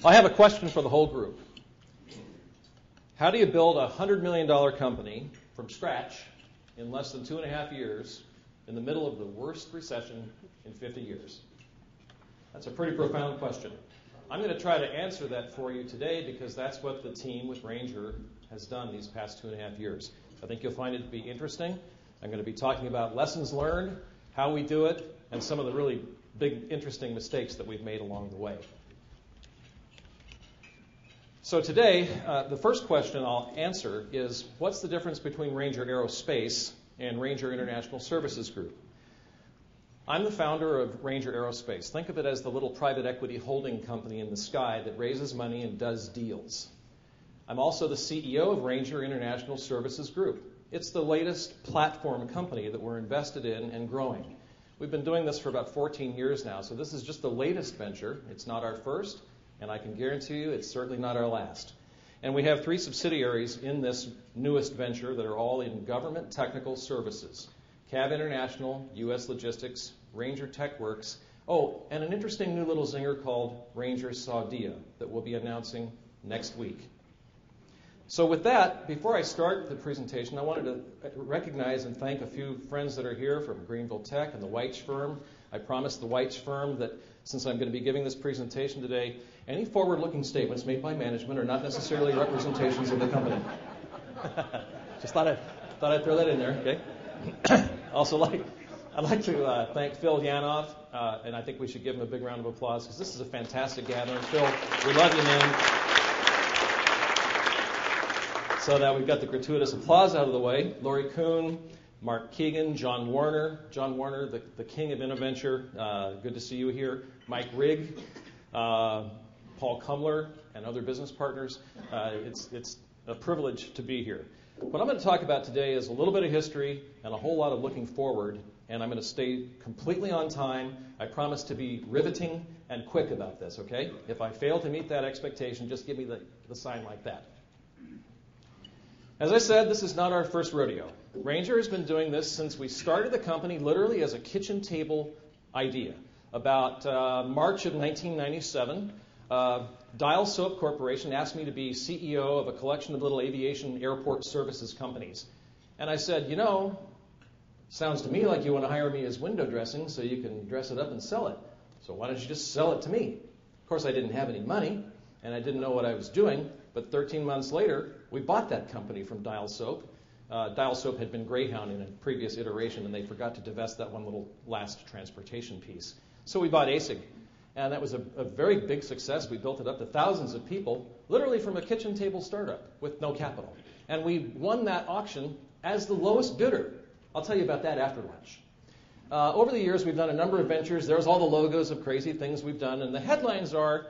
I have a question for the whole group. How do you build a $100 million company from scratch in less than 2.5 years in the middle of the worst recession in 50 years? That's a pretty profound question. I'm going to try to answer that for you today because that's what the team with Ranger has done these past 2.5 years. I think you'll find it to be interesting. I'm going to be talking about lessons learned, how we do it, and some of the really big, interesting mistakes that we've made along the way. So today, the first question I'll answer is, what's the difference between Ranger Aerospace and Ranger International Services Group? I'm the founder of Ranger Aerospace. Think of it as the little private equity holding company in the sky that raises money and does deals. I'm also the CEO of Ranger International Services Group. It's the latest platform company that we're invested in and growing. We've been doing this for about 14 years now, so this is just the latest venture. It's not our first, and I can guarantee you it's certainly not our last. And we have 3 subsidiaries in this newest venture that are all in government technical services. CAV International, U.S. Logistics, Ranger TechWorks. Oh, and an interesting new little zinger called Ranger Sadia that we'll be announcing next week. So with that, before I start the presentation, I wanted to recognize and thank a few friends that are here from Greenville Tech and the Weitsch firm. I promised the Weitsch firm that since I'm going to be giving this presentation today, any forward-looking statements made by management are not necessarily representations of the company. Just thought I'd throw that in there, okay? Also, I'd like to thank Phil Yanoff, and I think we should give him a big round of applause because this is a fantastic gathering. Phil, we love you, man. So that we've got the gratuitous applause out of the way. Lori Kuhn, Mark Keegan, John Warner, the king of InnoVenture. Good to see you here. Mike Rigg, Paul Kumler, and other business partners. It's a privilege to be here. What I'm going to talk about today is a little bit of history and a whole lot of looking forward, and I'm going to stay completely on time. I promise to be riveting and quick about this, okay? If I fail to meet that expectation, just give me the sign like that. As I said, this is not our first rodeo. Ranger has been doing this since we started the company literally as a kitchen table idea. About March of 1997, Dial Soap Corporation asked me to be CEO of a collection of little aviation airport services companies. And I said, sounds to me like you want to hire me as window dressing so you can dress it up and sell it. So why don't you just sell it to me? Of course, I didn't have any money, and I didn't know what I was doing. But 13 months later, we bought that company from Dial Soap. Dial Soap had been Greyhound in a previous iteration, and they forgot to divest that one little last transportation piece. So we bought ASIG, and that was a very big success. We built it up to thousands of people, literally from a kitchen table startup with no capital. And we won that auction as the lowest bidder. I'll tell you about that after lunch. Over the years, we've done a number of ventures. There's all the logos of crazy things we've done, and the headlines are,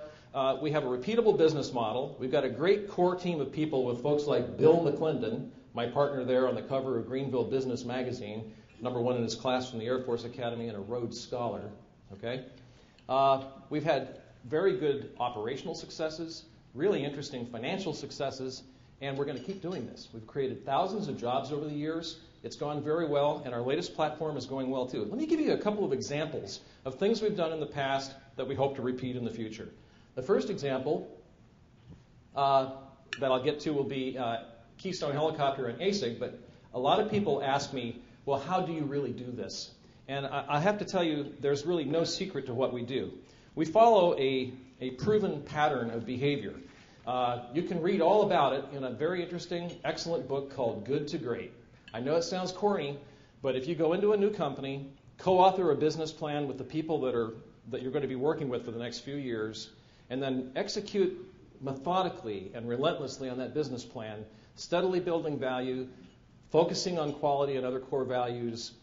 we have a repeatable business model. We've got a great core team of people with folks like Bill McClendon, my partner there on the cover of Greenville Business Magazine, #1 in his class from the Air Force Academy and a Rhodes Scholar. Okay, we've had very good operational successes, really interesting financial successes, and we're going to keep doing this. We've created thousands of jobs over the years. It's gone very well, and our latest platform is going well too. Let me give you a couple of examples of things we've done in the past that we hope to repeat in the future. The first example that I'll get to will be Keystone Helicopter and ASIG, but a lot of people ask me, well, how do you really do this? And I have to tell you, there's really no secret to what we do. We follow a proven pattern of behavior. You can read all about it in a very interesting, excellent book called Good to Great. I know it sounds corny, but if you go into a new company, co-author a business plan with the people that you're going to be working with for the next few years, and then execute methodically and relentlessly on that business plan, steadily building value, focusing on quality and other core values,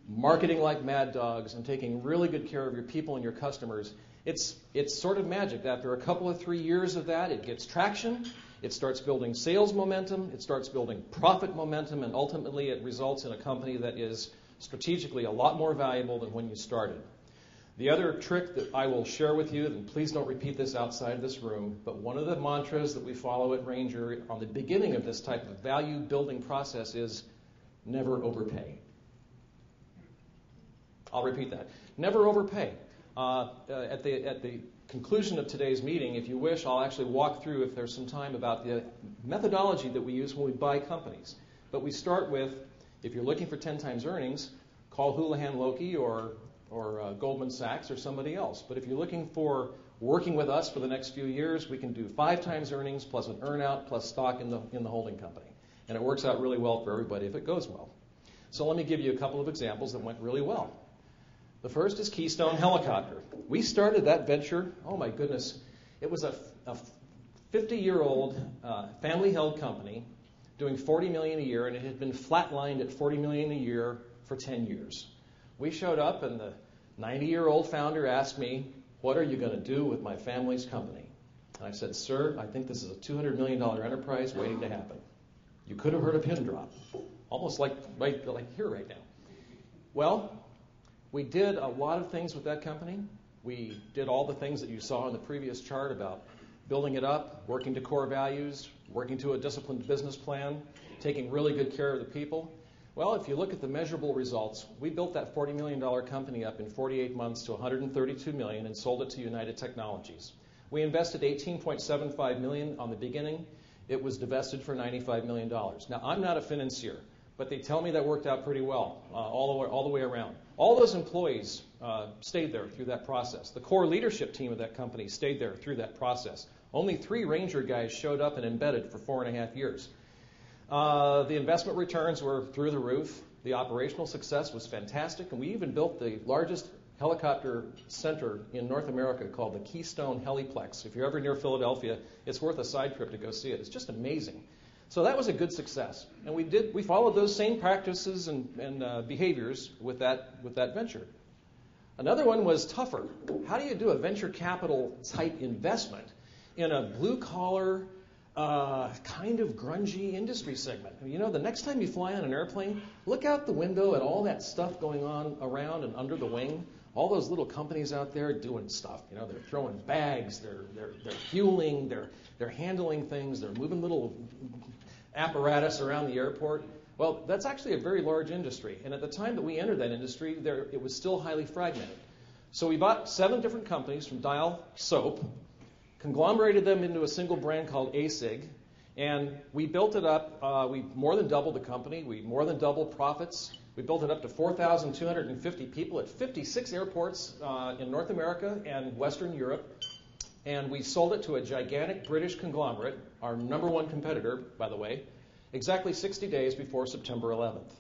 marketing like mad dogs, and taking really good care of your people and your customers, it's sort of magic. After a couple of 3 years of that, it gets traction, it starts building sales momentum, it starts building profit momentum, and ultimately it results in a company that is strategically a lot more valuable than when you started. The other trick that I will share with you, and please don't repeat this outside this room, but one of the mantras that we follow at Ranger on the beginning of this type of value building process is never overpay. I'll repeat that. Never overpay. At the conclusion of today's meeting, if you wish, I'll actually walk through, if there's some time, about the methodology that we use when we buy companies. But we start with, if you're looking for 10 times earnings, call Houlihan Lokey or Goldman Sachs or somebody else. But if you're looking for working with us for the next few years, we can do 5 times earnings plus an earnout plus stock in the holding company. And it works out really well for everybody if it goes well. So let me give you a couple of examples that went really well. The first is Keystone Helicopter. We started that venture, oh my goodness, it was a 50-year-old family-held company doing $40 million a year, and it had been flatlined at $40 million a year for 10 years. We showed up, and the 90-year-old founder asked me, "What are you going to do with my family's company?" And I said, "Sir, I think this is a $200 million enterprise waiting to happen." You could have heard a pin drop, almost like here right now. Well, we did a lot of things with that company. We did all the things that you saw in the previous chart about building it up, working to core values, working to a disciplined business plan, taking really good care of the people. Well, if you look at the measurable results, we built that $40 million company up in 48 months to $132 million and sold it to United Technologies. We invested $18.75 million on the beginning. It was divested for $95 million. Now, I'm not a financier, but they tell me that worked out pretty well all the way around. All those employees stayed there through that process. The core leadership team of that company stayed there through that process. Only 3 Ranger guys showed up and embedded for 4.5 years. The investment returns were through the roof. The operational success was fantastic, and we even built the largest helicopter center in North America called the Keystone Heliplex. If you're ever near Philadelphia, it's worth a side trip to go see it. It's just amazing. So that was a good success, and we followed those same practices and behaviors with that venture. Another one was tougher. How do you do a venture capital type investment in a blue collar, kind of grungy industry segment? You know, the next time you fly on an airplane, look out the window at all that stuff going on around and under the wing. All those little companies out there doing stuff. You know, they're throwing bags, they're fueling, they're handling things, they're moving little apparatus around the airport. Well, that's actually a very large industry. And at the time that we entered that industry, it was still highly fragmented. So we bought 7 different companies from Dial Soap, conglomerated them into a single brand called ASIG, and we built it up. We more than doubled the company. We more than doubled profits. We built it up to 4,250 people at 56 airports in North America and Western Europe. And we sold it to a gigantic British conglomerate, our #1 competitor, by the way, exactly 60 days before September 11th.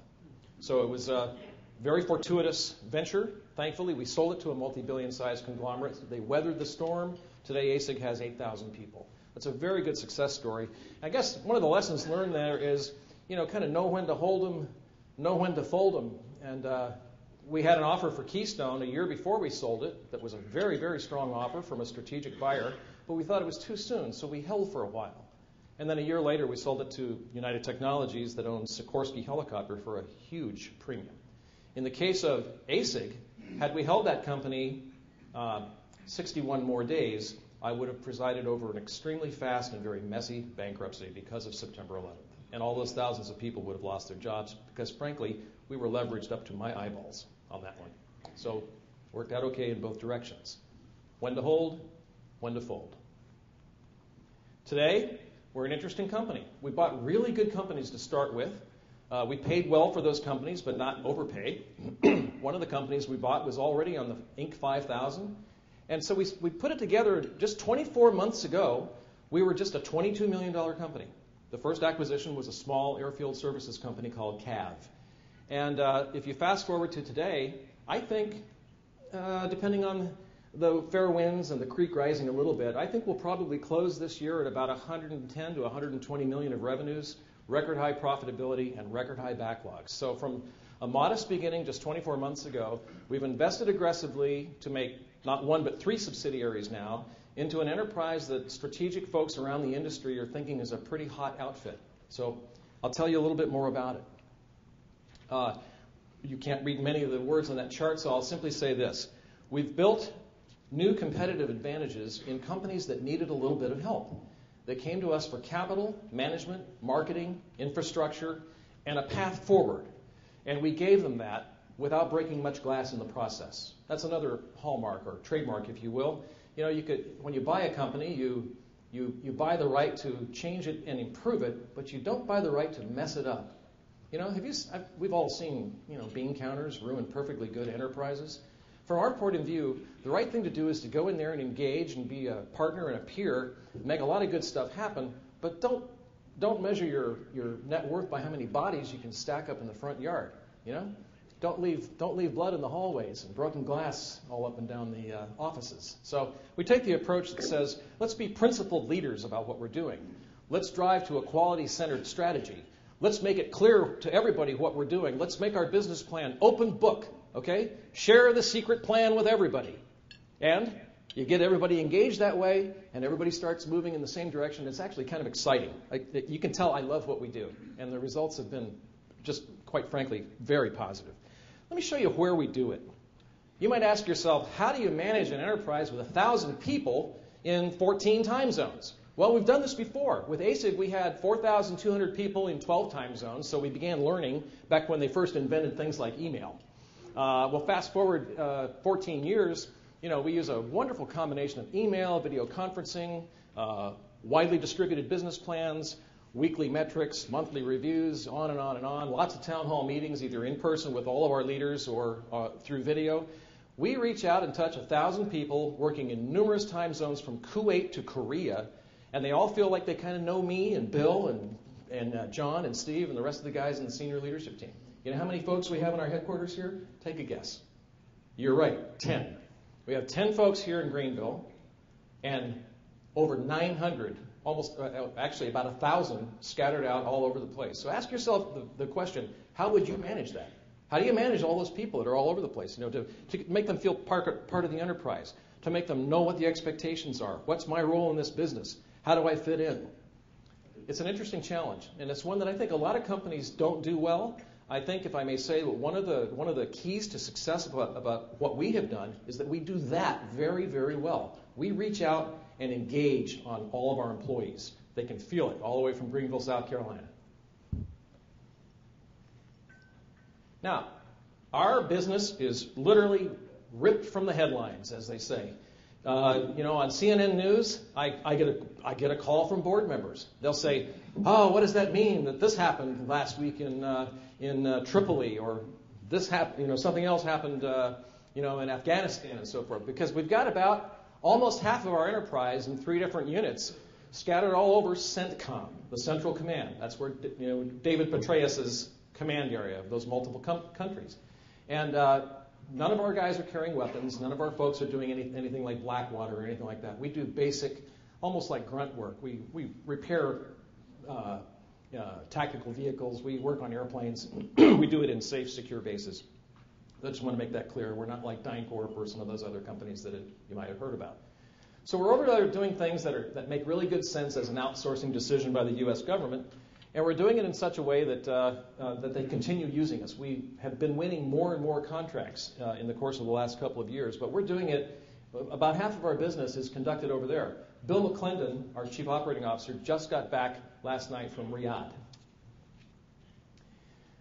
So it was a very fortuitous venture. Thankfully, we sold it to a multi-billion-sized conglomerate. They weathered the storm. Today, ASIG has 8,000 people. That's a very good success story. I guess one of the lessons learned there is, kind of know when to hold them, know when to fold them. And we had an offer for Keystone a year before we sold it that was a very, very strong offer from a strategic buyer, but we thought it was too soon, so we held for a while. And then a year later, we sold it to United Technologies that owns Sikorsky Helicopter for a huge premium. In the case of ASIG, had we held that company 61 more days, I would have presided over an extremely fast and very messy bankruptcy because of September 11th. And all those thousands of people would have lost their jobs because, frankly, we were leveraged up to my eyeballs on that one. So worked out okay in both directions. When to hold, when to fold. Today, we're an interesting company. We bought really good companies to start with. We paid well for those companies, but not overpaid. One of the companies we bought was already on the Inc. 5000. And so we put it together just 24 months ago. We were just a $22 million company. The first acquisition was a small airfield services company called CAV. And if you fast forward to today, I think, depending on the fair winds and the creek rising a little bit, I think we'll probably close this year at about 110 to 120 million of revenues, record high profitability, and record high backlogs. So from a modest beginning just 24 months ago, we've invested aggressively to make not 1 but 3 subsidiaries now into an enterprise that strategic folks around the industry are thinking is a pretty hot outfit. So I'll tell you a little bit more about it. You can't read many of the words on that chart, so I'll simply say this. We've built new competitive advantages in companies that needed a little bit of help. They came to us for capital, management, marketing, infrastructure, and a path forward. And we gave them that without breaking much glass in the process. That's another hallmark or trademark, if you will. when you buy a company, you buy the right to change it and improve it, but you don't buy the right to mess it up. We've all seen, bean counters ruin perfectly good enterprises. From our point of view, the right thing to do is to go in there and engage and be a partner and a peer, make a lot of good stuff happen, but don't measure your net worth by how many bodies you can stack up in the front yard. Don't leave blood in the hallways and broken glass all up and down the offices. So we take the approach that says, let's be principled leaders about what we're doing. Let's drive to a quality-centered strategy. Let's make it clear to everybody what we're doing. Let's make our business plan open book, okay? Share the secret plan with everybody. And you get everybody engaged that way, and everybody starts moving in the same direction. It's actually kind of exciting. You can tell I love what we do, and the results have been just, quite frankly, very positive. Let me show you where we do it. You might ask yourself, how do you manage an enterprise with 1,000 people in 14 time zones? Well, we've done this before. With ASIG, we had 4,200 people in 12 time zones, so we began learning back when they first invented things like email. Well, fast forward 14 years, we use a wonderful combination of email, video conferencing, widely distributed business plans, weekly metrics, monthly reviews, on and on and on. Lots of town hall meetings, either in person with all of our leaders or through video. We reach out and touch 1,000 people working in numerous time zones from Kuwait to Korea, and they all feel like they kind of know me and Bill and John and Steve and the rest of the guys in the senior leadership team. You know how many folks we have in our headquarters here? Take a guess. You're right, 10. We have 10 folks here in Greenville and over 900, actually about 1,000 scattered out all over the place. So ask yourself the question, how would you manage that? How do you manage all those people that are all over the place, to make them feel part of the enterprise, to make them know what the expectations are? What's my role in this business? How do I fit in? It's an interesting challenge, and it's one that I think a lot of companies don't do well. I think, if I may say, one of the keys to success about what we have done is that we do that very, very well. We reach out and engage on all of our employees. They can feel it all the way from Greenville, South Carolina. Now, our business is literally ripped from the headlines, as they say. On CNN News, I get a call from board members. They'll say, "Oh, what does that mean that this happened last week in Tripoli, or this happened, something else happened, in Afghanistan and so forth?" Because we've got about almost half of our enterprise in 3 different units scattered all over CENTCOM, the Central Command. That's where David Petraeus's command area of those multiple countries. And none of our guys are carrying weapons. None of our folks are doing anything like Blackwater or anything like that. We do basic, almost like grunt work. We repair tactical vehicles. We work on airplanes. We do it in safe, secure bases. I just want to make that clear. We're not like DynCorp or some of those other companies that you might have heard about. So we're over there doing things that make really good sense as an outsourcing decision by the U.S. government, and we're doing it in such a way that they continue using us. We have been winning more and more contracts in the course of the last couple of years, but we're doing it. About half of our business is conducted over there. Bill McClendon, our Chief Operating Officer, just got back last night from Riyadh.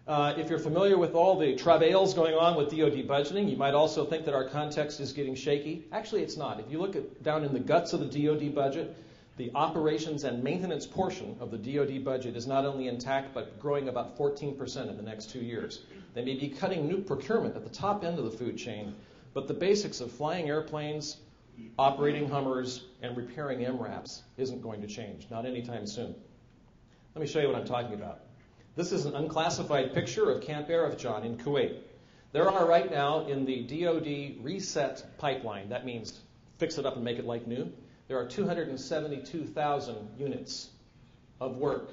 If you're familiar with all the travails going on with DoD budgeting, you might also think that our context is getting shaky. Actually, it's not. If you look down in the guts of the DoD budget, the operations and maintenance portion of the DoD budget is not only intact, but growing about 14% in the next 2 years. They may be cutting new procurement at the top end of the food chain, but the basics of flying airplanes, operating Hummers, and repairing MRAPs isn't going to change, not anytime soon. Let me show you what I'm talking about. This is an unclassified picture of Camp Arifjan in Kuwait. There are right now in the DoD Reset Pipeline, that means fix it up and make it like new, there are 272,000 units of work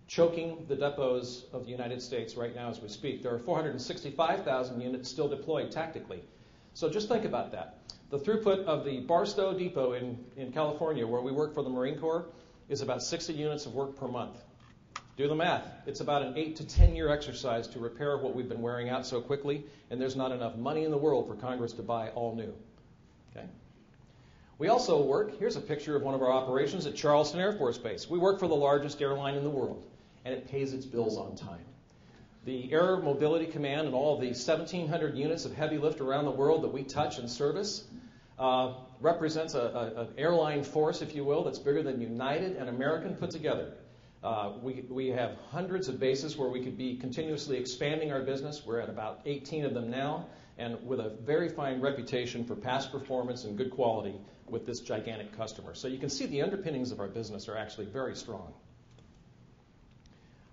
choking the depots of the United States right now as we speak. There are 465,000 units still deployed tactically. So just think about that. The throughput of the Barstow Depot in California, where we work for the Marine Corps, is about 60 units of work per month. Do the math. It's about an 8 to 10 year exercise to repair what we've been wearing out so quickly, and there's not enough money in the world for Congress to buy all new. Okay? We also work, here's a picture of one of our operations at Charleston Air Force Base. We work for the largest airline in the world, and it pays its bills on time. The Air Mobility Command and all of the 1,700 units of heavy lift around the world that we touch and service, represents an airline force, if you will, that's bigger than United and American put together. We have hundreds of bases where we could be continuously expanding our business. We're at about 18 of them now, and with a very fine reputation for past performance and good quality with this gigantic customer. So you can see the underpinnings of our business are actually very strong.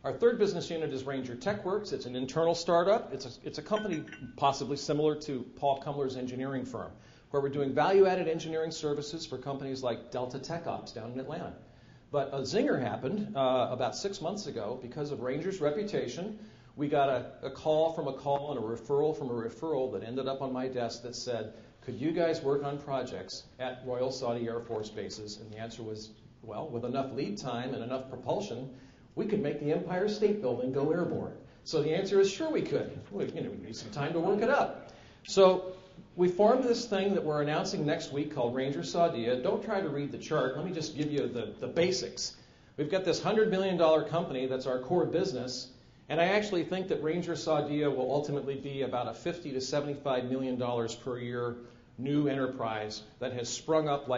Our third business unit is Ranger TechWorks. It's an internal startup. It's a company possibly similar to Paul Kumler's engineering firm, where we're doing value-added engineering services for companies like Delta Tech Ops down in Atlanta. But a zinger happened about 6 months ago because of Ranger's reputation. We got a call from a call and a referral from a referral that ended up on my desk that said, could you guys work on projects at Royal Saudi Air Force bases? And the answer was, well, with enough lead time and enough propulsion, we could make the Empire State Building go airborne. So the answer is, sure we could. We need some time to work it up. So we formed this thing that we're announcing next week called Ranger Sadia. Don't try to read the chart. Let me just give you the basics. We've got this $100 million company that's our core business, and I actually think that Ranger Sadia will ultimately be about a $50 to $75 million per year new enterprise that has sprung up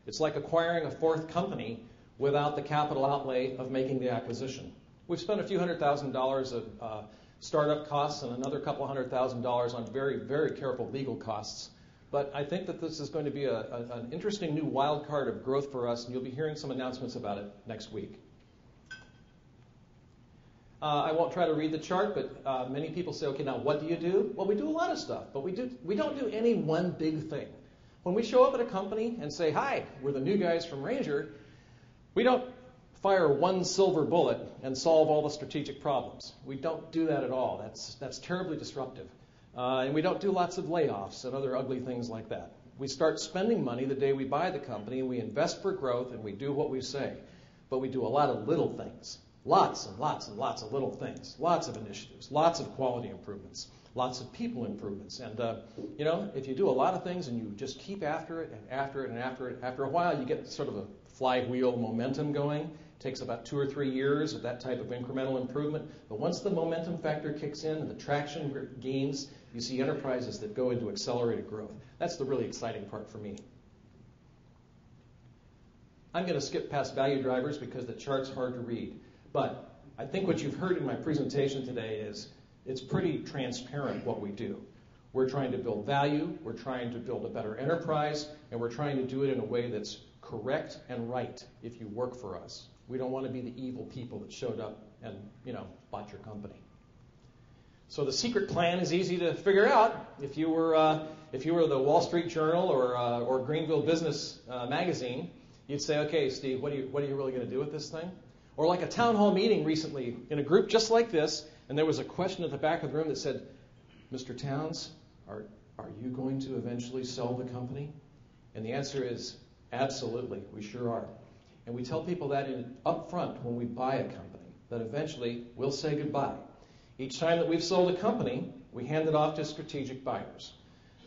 it's like acquiring a fourth company without the capital outlay of making the acquisition. We've spent a few $100,000 of startup costs and another couple $100,000 on very, very careful legal costs. But I think that this is going to be an interesting new wild card of growth for us, and you'll be hearing some announcements about it next week. I won't try to read the chart, but many people say, okay, now what do you do? Well, we do a lot of stuff, but we don't do any one big thing. When we show up at a company and say, hi, we're the new guys from Ranger, we don't fire one silver bullet and solve all the strategic problems. We don't do that at all. That's terribly disruptive. And we don't do lots of layoffs and other ugly things like that. We start spending money the day we buy the company, and we invest for growth, and we do what we say. But we do a lot of little things. Lots and lots and lots of little things. Lots of initiatives. Lots of quality improvements. Lots of people improvements. And, if you do a lot of things and you just keep after it and after it and after it, after a while you get sort of a flywheel momentum going. It takes about 2 or 3 years of that type of incremental improvement. But once the momentum factor kicks in and the traction gains, you see enterprises that go into accelerated growth. That's the really exciting part for me. I'm going to skip past value drivers because the chart's hard to read. But I think what you've heard in my presentation today is it's pretty transparent what we do. We're trying to build value, we're trying to build a better enterprise, and we're trying to do it in a way that's correct and right if you work for us. We don't want to be the evil people that showed up and, bought your company. So the secret plan is easy to figure out. If you were the Wall Street Journal or Greenville Business Magazine, you'd say, okay, Steve, what are you really going to do with this thing? Or like a town hall meeting recently in a group just like this, and there was a question at the back of the room that said, Mr. Towns, are you going to eventually sell the company? And the answer is, absolutely, we sure are. And we tell people that up front when we buy a company, that eventually we'll say goodbye. Each time that we've sold a company, we hand it off to strategic buyers.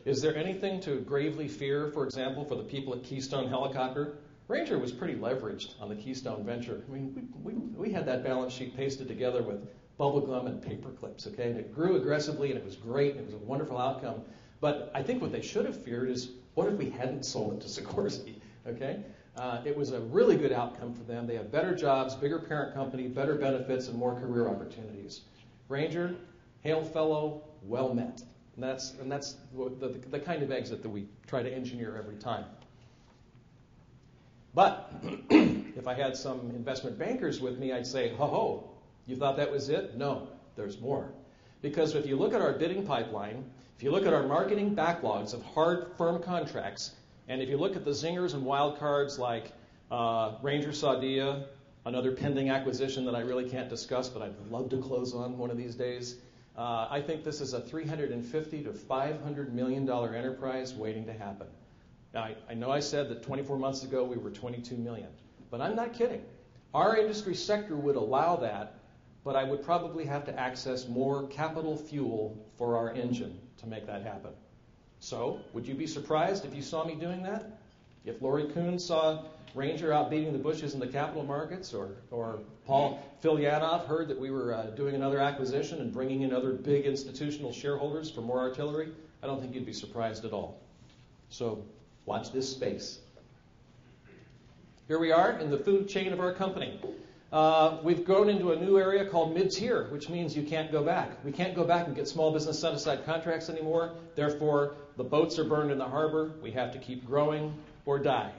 Is there anything to gravely fear, for example, for the people at Keystone Helicopter? Ranger was pretty leveraged on the Keystone venture. I mean, we had that balance sheet pasted together with bubble gum and paper clips, okay? And it grew aggressively, and it was great, and it was a wonderful outcome. But I think what they should have feared is, what if we hadn't sold it to Sikorsky, okay? It was a really good outcome for them. They have better jobs, bigger parent company, better benefits, and more career opportunities. Ranger, hail fellow, well met. And that's the kind of exit that we try to engineer every time. But if I had some investment bankers with me, I'd say, ho, you thought that was it? No, there's more. Because if you look at our bidding pipeline, if you look at our marketing backlogs of hard, firm contracts, and if you look at the zingers and wild cards like Ranger Sadia, another pending acquisition that I really can't discuss, but I'd love to close on one of these days, I think this is a $350 to $500 million enterprise waiting to happen. Now, I know I said that 24 months ago we were 22 million, but I'm not kidding. Our industry sector would allow that, but I would probably have to access more capital fuel for our engine to make that happen. So, would you be surprised if you saw me doing that? If Lori Kuhn saw Ranger out beating the bushes in the capital markets, or Phil Yadov heard that we were doing another acquisition and bringing in other big institutional shareholders for more artillery, I don't think you'd be surprised at all. So, Watch this space. Here we are in the food chain of our company. We've grown into a new area called mid-tier, which means you can't go back. We can't go back and get small business set-aside contracts anymore. Therefore, the boats are burned in the harbor. We have to keep growing or die.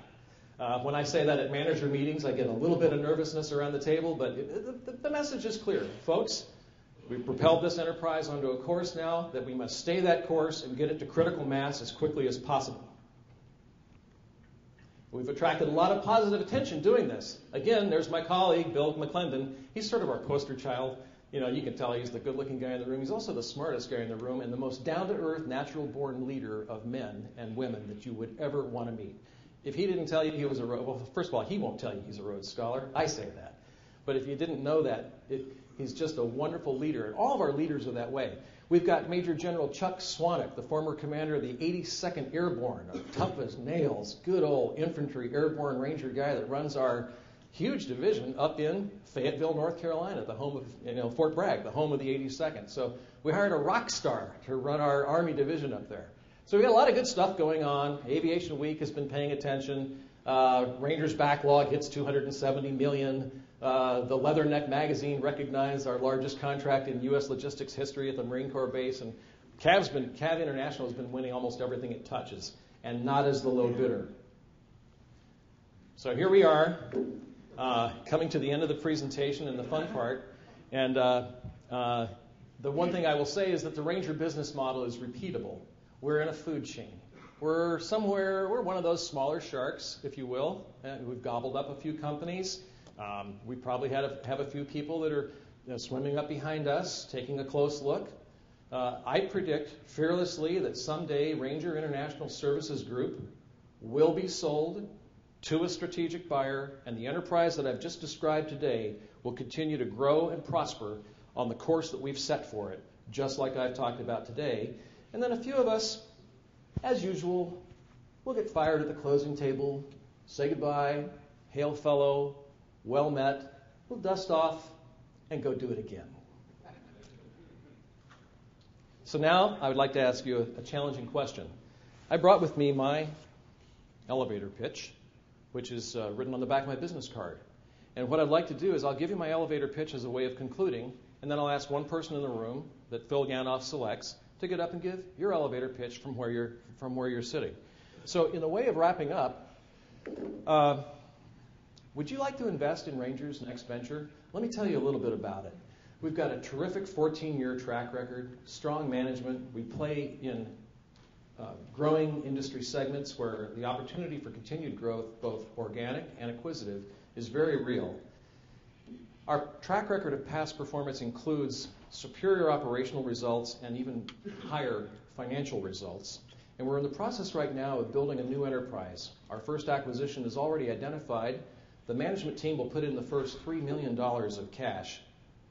When I say that at manager meetings, I get a little bit of nervousness around the table, but the message is clear. Folks, we've propelled this enterprise onto a course now that we must stay that course and get it to critical mass as quickly as possible. We've attracted a lot of positive attention doing this. Again, there's my colleague, Bill McClendon. He's sort of our poster child. You can tell he's the good-looking guy in the room. He's also the smartest guy in the room and the most down-to-earth, natural-born leader of men and women that you would ever want to meet. If he didn't tell you he was a Rhodes, well, first of all, he won't tell you he's a Rhodes Scholar. I say that. But if you didn't know that, he's just a wonderful leader. And all of our leaders are that way. We've got Major General Chuck Swanek, the former commander of the 82nd Airborne, a tough as nails, good old infantry airborne ranger guy that runs our huge division up in Fayetteville, North Carolina, the home of Fort Bragg, the home of the 82nd. So we hired a rock star to run our Army division up there. So we got a lot of good stuff going on. Aviation Week has been paying attention. Rangers backlog hits $270 million. The Leatherneck magazine recognized our largest contract in U.S. logistics history at the Marine Corps base. And Cav International has been winning almost everything it touches, and not as the low bidder. So here we are, coming to the end of the presentation and the fun part. And the one thing I will say is that the Ranger business model is repeatable. We're in a food chain. We're one of those smaller sharks, if you will. We've gobbled up a few companies. We probably have a few people that are swimming up behind us, taking a close look. I predict fearlessly that someday Ranger International Services Group will be sold to a strategic buyer, and the enterprise that I've just described today will continue to grow and prosper on the course that we've set for it, just like I've talked about today. And then a few of us, as usual, will get fired at the closing table, say goodbye, hail fellow, well met, we'll dust off and go do it again. So now I would like to ask you a challenging question. I brought with me my elevator pitch, which is written on the back of my business card. And what I'd like to do is I'll give you my elevator pitch as a way of concluding, and then I'll ask one person in the room that Phil Yanoff selects to get up and give your elevator pitch from where you're sitting. So in the way of wrapping up, would you like to invest in Ranger's next venture? Let me tell you a little bit about it. We've got a terrific 14-year track record, strong management. We play in growing industry segments where the opportunity for continued growth, both organic and acquisitive, is very real. Our track record of past performance includes superior operational results and even higher financial results. And we're in the process right now of building a new enterprise. Our first acquisition is already identified. The management team will put in the first $3 million of cash.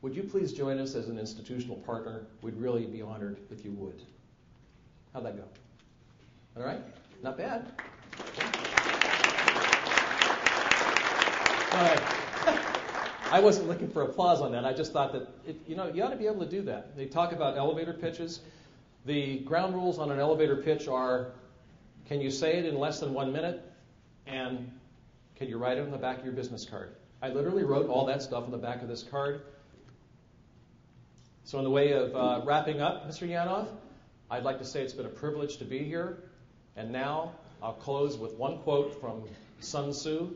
Would you please join us as an institutional partner? We'd really be honored if you would. How'd that go? All right? Not bad. All right. I wasn't looking for applause on that. I just thought that, you ought to be able to do that. They talk about elevator pitches. The ground rules on an elevator pitch are, can you say it in less than 1 minute? And can you write it on the back of your business card? I literally wrote all that stuff on the back of this card. So in the way of wrapping up, Mr. Yanoff, I'd like to say it's been a privilege to be here. And now I'll close with one quote from Sun Tzu.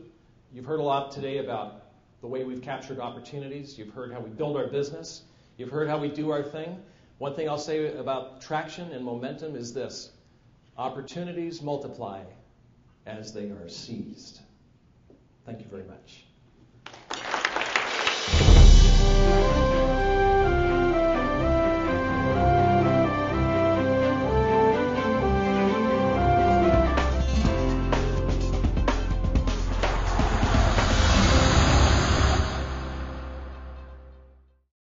You've heard a lot today about the way we've captured opportunities. You've heard how we build our business. You've heard how we do our thing. One thing I'll say about traction and momentum is this: opportunities multiply as they are seized. Thank you very much.